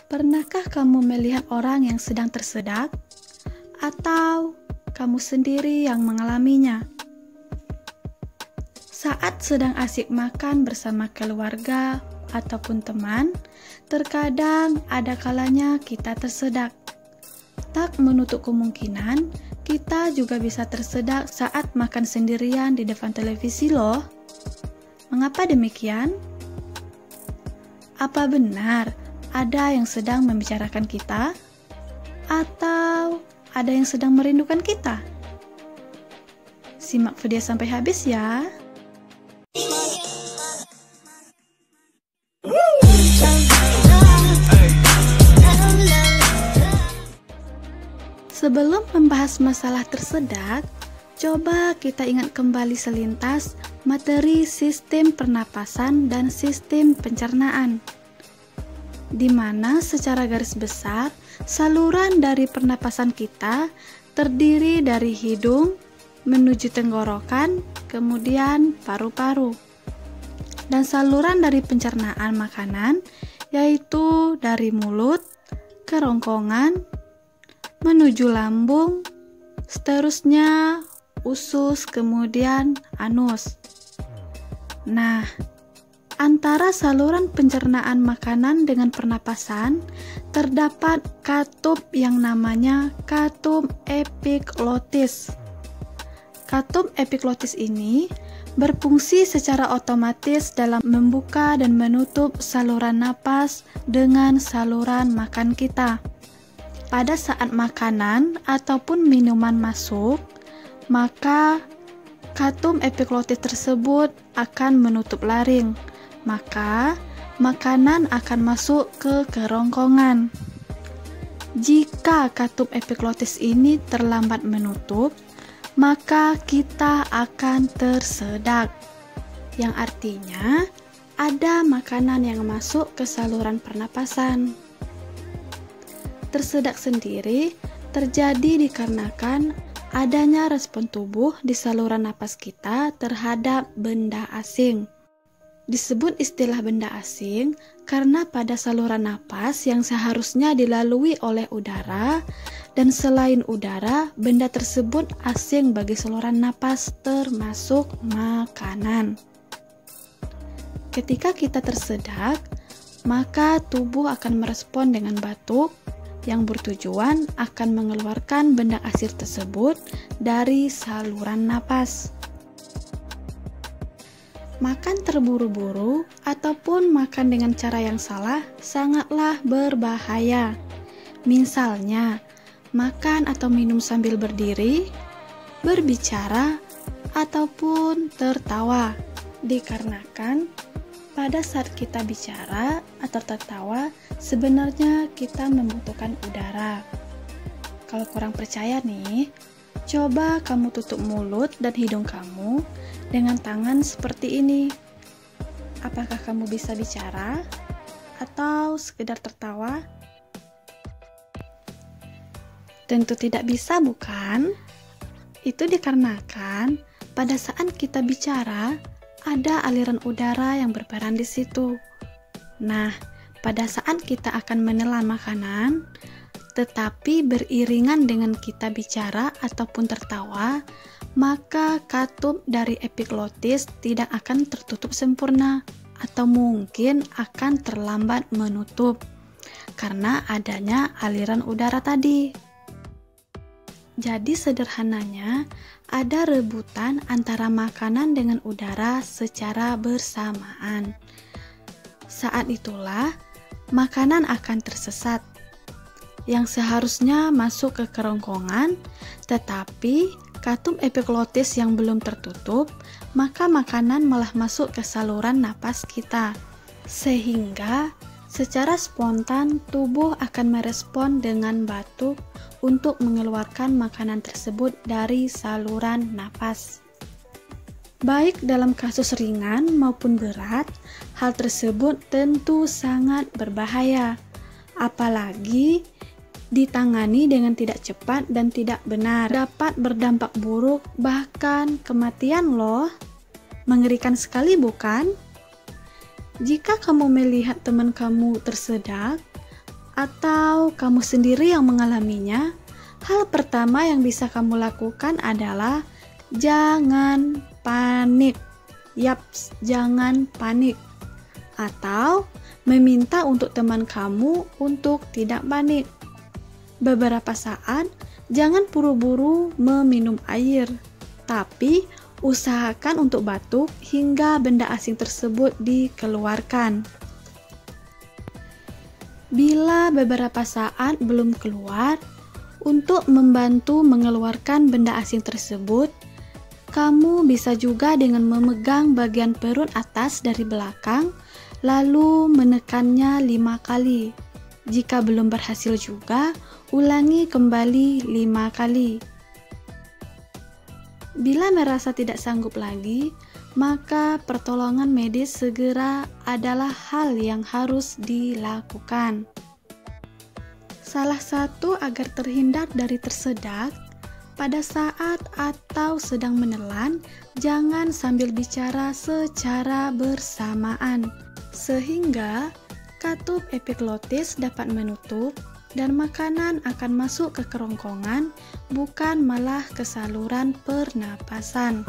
Pernahkah kamu melihat orang yang sedang tersedak? Atau kamu sendiri yang mengalaminya? Saat sedang asik makan bersama keluarga ataupun teman, terkadang ada kalanya kita tersedak. Tak menutup kemungkinan, kita juga bisa tersedak saat makan sendirian di depan televisi loh. Mengapa demikian? Apa benar ada yang sedang membicarakan kita? Atau ada yang sedang merindukan kita? Simak video sampai habis ya. Sebelum membahas masalah tersedak, coba kita ingat kembali selintas materi sistem pernapasan dan sistem pencernaan, di mana secara garis besar saluran dari pernapasan kita terdiri dari hidung menuju tenggorokan, kemudian paru-paru, dan saluran dari pencernaan makanan yaitu dari mulut, kerongkongan, menuju lambung, seterusnya usus, kemudian anus. Nah, antara saluran pencernaan makanan dengan pernapasan terdapat katup yang namanya katup epiglotis. Katup epiglotis ini berfungsi secara otomatis dalam membuka dan menutup saluran napas dengan saluran makan kita. Pada saat makanan ataupun minuman masuk, maka katup epiglotis tersebut akan menutup laring. Maka makanan akan masuk ke kerongkongan. Jika katup epiglotis ini terlambat menutup, maka kita akan tersedak, yang artinya ada makanan yang masuk ke saluran pernapasan. Tersedak sendiri terjadi dikarenakan adanya respon tubuh di saluran napas kita terhadap benda asing. Disebut istilah benda asing karena pada saluran napas yang seharusnya dilalui oleh udara, dan selain udara, benda tersebut asing bagi saluran napas termasuk makanan. Ketika kita tersedak, maka tubuh akan merespon dengan batuk yang bertujuan akan mengeluarkan benda asing tersebut dari saluran napas. Makan terburu-buru ataupun makan dengan cara yang salah sangatlah berbahaya. Misalnya, makan atau minum sambil berdiri, berbicara, ataupun tertawa. Dikarenakan pada saat kita bicara atau tertawa, sebenarnya kita membutuhkan udara. Kalau kurang percaya nih, coba kamu tutup mulut dan hidung kamu dengan tangan seperti ini. Apakah kamu bisa bicara atau sekedar tertawa? Tentu tidak bisa, bukan? Itu dikarenakan pada saat kita bicara, ada aliran udara yang berperan di situ. Nah, pada saat kita akan menelan makanan, tetapi beriringan dengan kita bicara ataupun tertawa, maka katup dari epiglotis tidak akan tertutup sempurna atau mungkin akan terlambat menutup karena adanya aliran udara tadi. Jadi sederhananya, ada rebutan antara makanan dengan udara secara bersamaan. Saat itulah makanan akan tersesat, yang seharusnya masuk ke kerongkongan, tetapi katup epiglotis yang belum tertutup, maka makanan malah masuk ke saluran napas kita. Sehingga secara spontan tubuh akan merespon dengan batuk untuk mengeluarkan makanan tersebut dari saluran napas. Baik dalam kasus ringan maupun berat, hal tersebut tentu sangat berbahaya. Apalagi ditangani dengan tidak cepat dan tidak benar, dapat berdampak buruk, bahkan kematian loh. Mengerikan sekali, bukan? Jika kamu melihat teman kamu tersedak atau kamu sendiri yang mengalaminya, hal pertama yang bisa kamu lakukan adalah jangan panik. Yaps, jangan panik. Atau meminta untuk teman kamu untuk tidak panik. Beberapa saat, jangan buru-buru meminum air, tapi usahakan untuk batuk hingga benda asing tersebut dikeluarkan. Bila beberapa saat belum keluar, untuk membantu mengeluarkan benda asing tersebut, kamu bisa juga dengan memegang bagian perut atas dari belakang, lalu menekannya 5 kali. Jika belum berhasil juga, ulangi kembali 5 kali. Bila merasa tidak sanggup lagi, maka pertolongan medis segera adalah hal yang harus dilakukan. Salah satu agar terhindar dari tersedak, pada saat atau sedang menelan, jangan sambil bicara secara bersamaan, sehingga katup epiglotis dapat menutup dan makanan akan masuk ke kerongkongan, bukan malah ke saluran pernapasan.